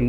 D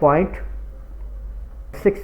0.6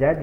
Z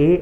A